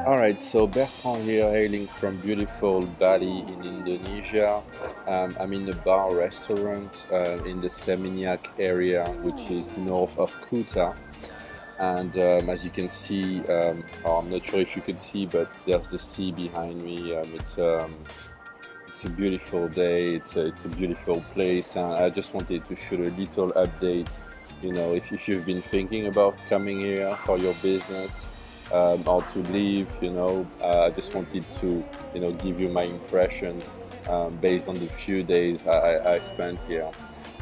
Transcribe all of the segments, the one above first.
Alright, so Bertrand here, hailing from beautiful Bali in Indonesia. I'm in a bar restaurant in the Seminyak area, which is north of Kuta. And as you can see, I'm not sure if you can see, but there's the sea behind me. It's a beautiful day, it's a beautiful place, and I just wanted to shoot a little update. You know, if you've been thinking about coming here for your business, or to leave, I just wanted to, give you my impressions based on the few days I spent here.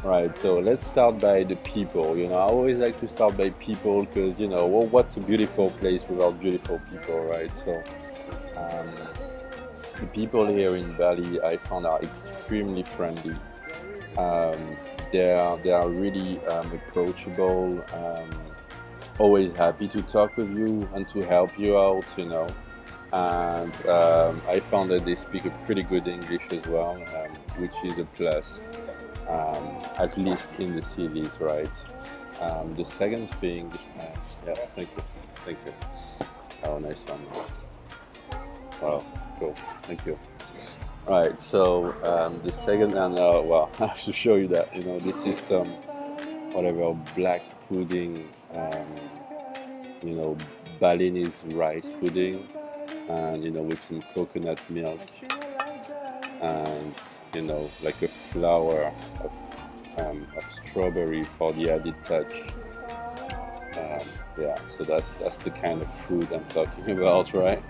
Right, so let's start by the people. I always like to start by people because, well, what's a beautiful place without beautiful people, right? So the people here in Bali, I found, are extremely friendly. They are really approachable. Always happy to talk with you and to help you out, and I found that they speak a pretty good English as well, which is a plus, at least in the cities, right? The second thing, yeah, thank you. Oh, nice one. Wow, cool, thank you. Right, so the second, and well, I have to show you that, this is some whatever black pudding, Balinese rice pudding, and with some coconut milk, and like a flower of strawberry for the added touch. Yeah, so that's the kind of food I'm talking about, right?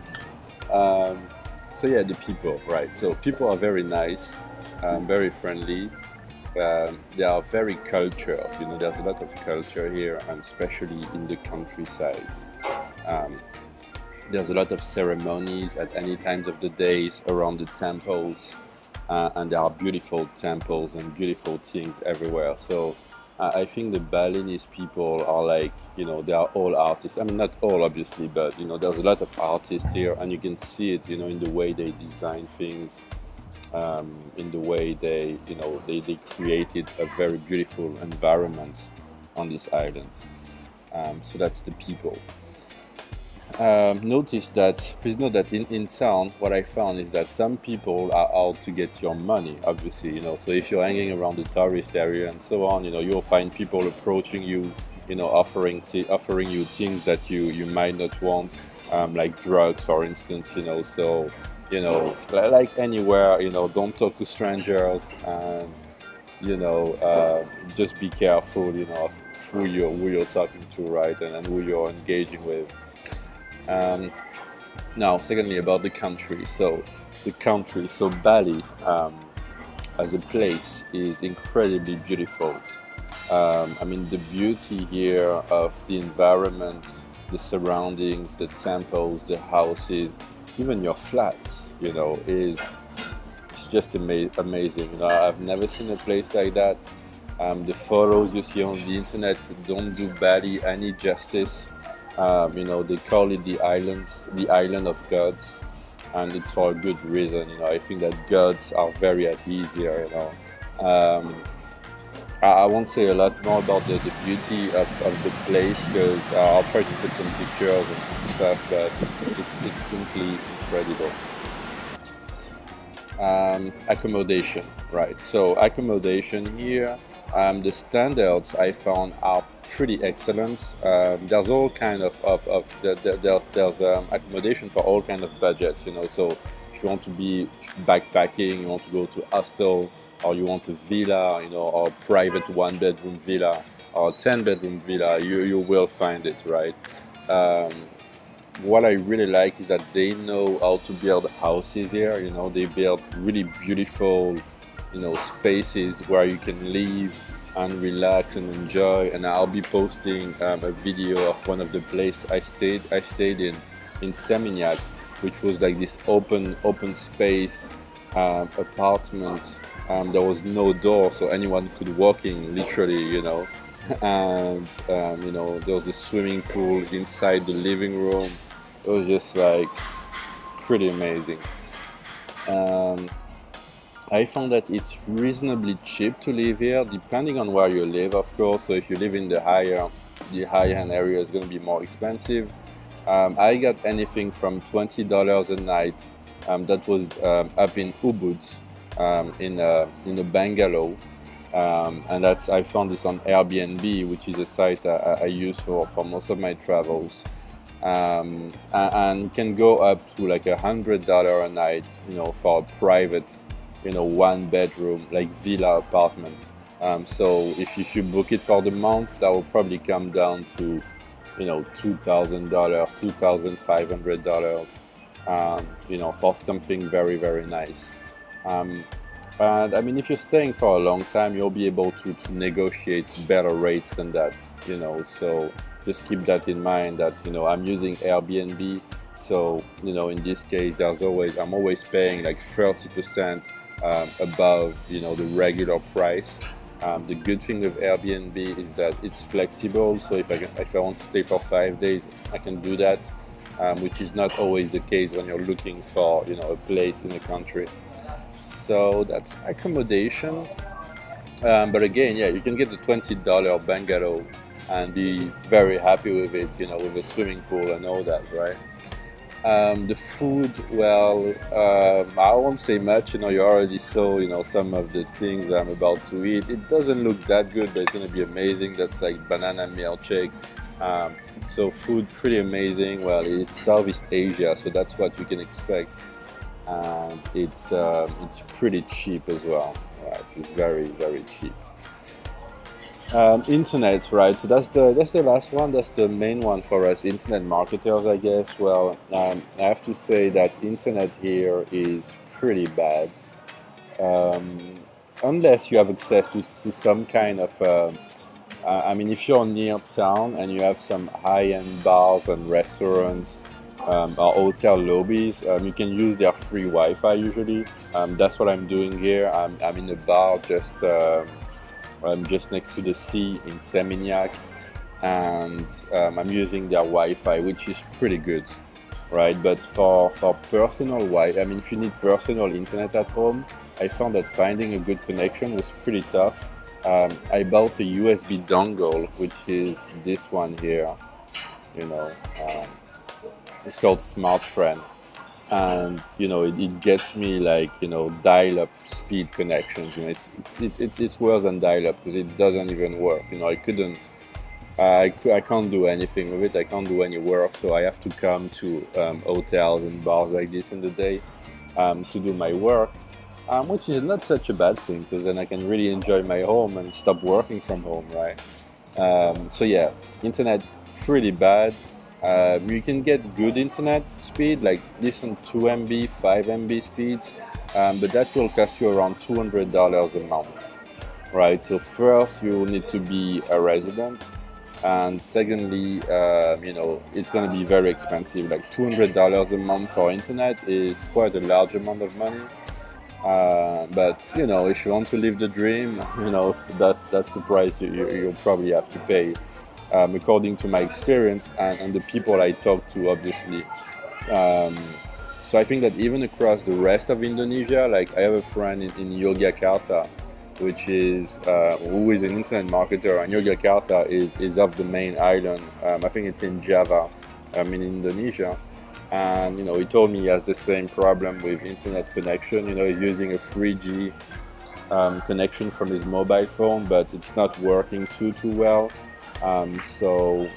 So yeah, the people, right? So people are very nice, very friendly. They are very cultured. There's a lot of culture here, especially in the countryside. There's a lot of ceremonies at any times of the days around the temples, and there are beautiful temples and beautiful things everywhere. So I think the Balinese people are like, they are all artists. I mean, not all obviously, but there's a lot of artists here, and you can see it, in the way they design things. In the way they created a very beautiful environment on this island. So that's the people. Please note that in town, what I found is that some people are out to get your money, obviously, so if you're hanging around the tourist area and so on, you'll find people approaching you, offering you things that you might not want, like drugs, for instance, so like anywhere, don't talk to strangers, and just be careful, who you're talking to, right, and who you're engaging with. Now, secondly, about the country. So Bali, as a place, is incredibly beautiful. I mean, the beauty here of the environment, the surroundings, the temples, the houses, even your flats, it's just amazing. I've never seen a place like that. The photos you see on the internet don't do Bali any justice. They call it the island of gods, and it's for a good reason. I think that gods are very at ease here. I won't say a lot more about the beauty of the place, because I'll try to put some pictures and stuff, but it's simply incredible. Accommodation, right? So accommodation here, the standards I found are pretty excellent. There's all kind of there's accommodation for all kind of budgets. So if you want to be backpacking, you want to go to hostel, or you want a villa, or private 1-bedroom villa or 10-bedroom villa, you will find it, right? What I really like is that they know how to build houses here. They build really beautiful, spaces where you can live and relax and enjoy. And I'll be posting a video of one of the places I stayed in Seminyak, which was like this open space apartment. There was no door, so anyone could walk in, literally, and there was a swimming pool inside the living room. It was just like pretty amazing. I found that it's reasonably cheap to live here, depending on where you live, of course. So if you live in the higher the high-end area is going to be more expensive. I got anything from $20 a night. That was up in Ubud, in a bungalow, and I found this on Airbnb, which is a site I use for most of my travels. And can go up to like $100 a night, for a private, one bedroom like villa apartment. So if you book it for the month, that will probably come down to, $2,000, $2,500, for something very, very nice. And I mean, if you're staying for a long time, you'll be able to negotiate better rates than that, so just keep that in mind that, I'm using Airbnb. So, in this case, I'm always paying like 30% above, the regular price. The good thing with Airbnb is that it's flexible. So if I want to stay for 5 days, I can do that, which is not always the case when you're looking for, a place in the country. So that's accommodation. But again, yeah, you can get the $20 bungalow and be very happy with it, with a swimming pool and all that, right? The food, well, I won't say much. You already saw, some of the things I'm about to eat. It doesn't look that good, but it's gonna be amazing. That's like banana milkshake. So food, pretty amazing. Well, it's Southeast Asia, so that's what you can expect. And it's pretty cheap as well. Right? It's very, very cheap. Internet, right? So that's the last one. That's the main one for us internet marketers, I guess. Well, I have to say that internet here is pretty bad, unless you have access to some kind of. I mean, if you're near town and you have some high-end bars and restaurants or hotel lobbies, you can use their free Wi-Fi usually. That's what I'm doing here. I'm in a bar just next to the sea in Seminyak, and I'm using their Wi-Fi, which is pretty good, right? But for personal Wi-Fi, I mean, if you need personal internet at home, I found that finding a good connection was pretty tough. I bought a USB dongle, which is this one here, it's called SmartFriend. And it gets me like dial-up speed connections. It's worse than dial-up because it doesn't even work. I can't do anything with it. I can't do any work, so I have to come to hotels and bars like this in the day to do my work, which is not such a bad thing because then I can really enjoy my home and stop working from home, right? So yeah, internet pretty bad. You can get good internet speed, like listen 2 MB, 5 MB speeds, but that will cost you around $200 a month, right? So first, you will need to be a resident, and secondly, it's going to be very expensive. Like $200 a month for internet is quite a large amount of money. But if you want to live the dream, that's the price you'll probably have to pay. According to my experience and the people I talk to, obviously. So I think that even across the rest of Indonesia, like I have a friend in Yogyakarta, which is who is an internet marketer, and Yogyakarta is off the main island. I think it's in Java, in Indonesia. And he told me he has the same problem with internet connection. He's using a 3G connection from his mobile phone, but it's not working too well. So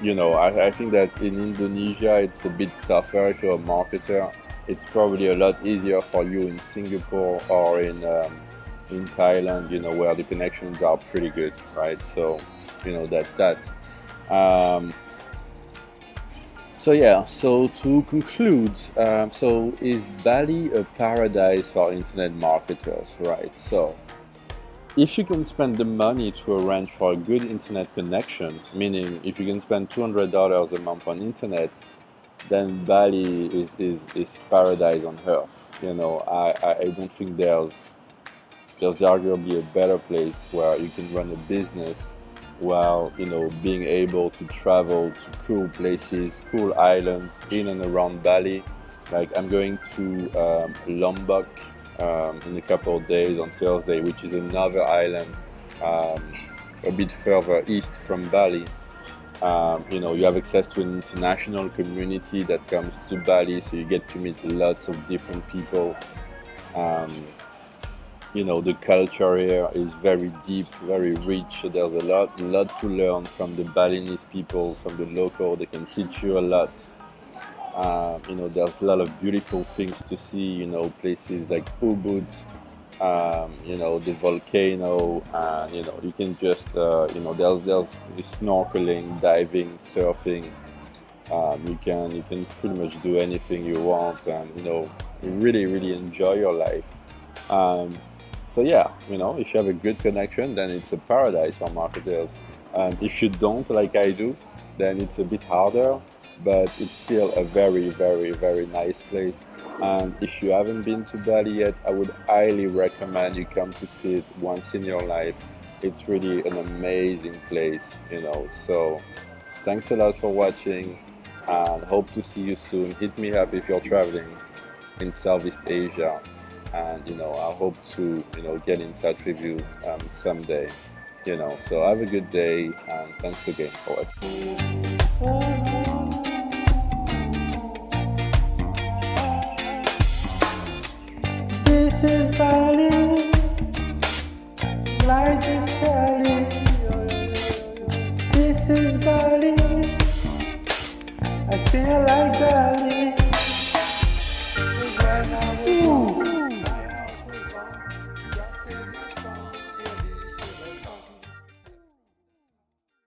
I think that in Indonesia it's a bit tougher if you're a marketer. It's probably a lot easier for you in Singapore or in Thailand, where the connections are pretty good, right? So that's that. So yeah, so to conclude, so is Bali a paradise for internet marketers, right? So if you can spend the money to arrange for a good internet connection, meaning if you can spend $200 a month on internet, then Bali is paradise on earth. I don't think there's arguably a better place where you can run a business while being able to travel to cool places, cool islands in and around Bali. Like I'm going to Lombok in a couple of days on Thursday, which is another island a bit further east from Bali. You have access to an international community that comes to Bali, so you get to meet lots of different people. Um, the culture here is very deep, very rich. So there's a lot to learn from the Balinese people, from the local. They can teach you a lot. There's a lot of beautiful things to see. Places like Ubud, the volcano, and you can just, there's snorkeling, diving, surfing. You can pretty much do anything you want, and really, really enjoy your life. Um, so yeah, if you have a good connection, then it's a paradise for marketers. If you don't, like I do, then it's a bit harder, but it's still a very, very, very nice place. And if you haven't been to Bali yet, I would highly recommend you come to see it once in your life. It's really an amazing place. So thanks a lot for watching, and hope to see you soon. Hit me up if you're traveling in Southeast Asia, and I hope to get in touch with you someday. So have a good day, and thanks again for watching. This is Bali, like this Bali. This is Bali, I feel like Bali.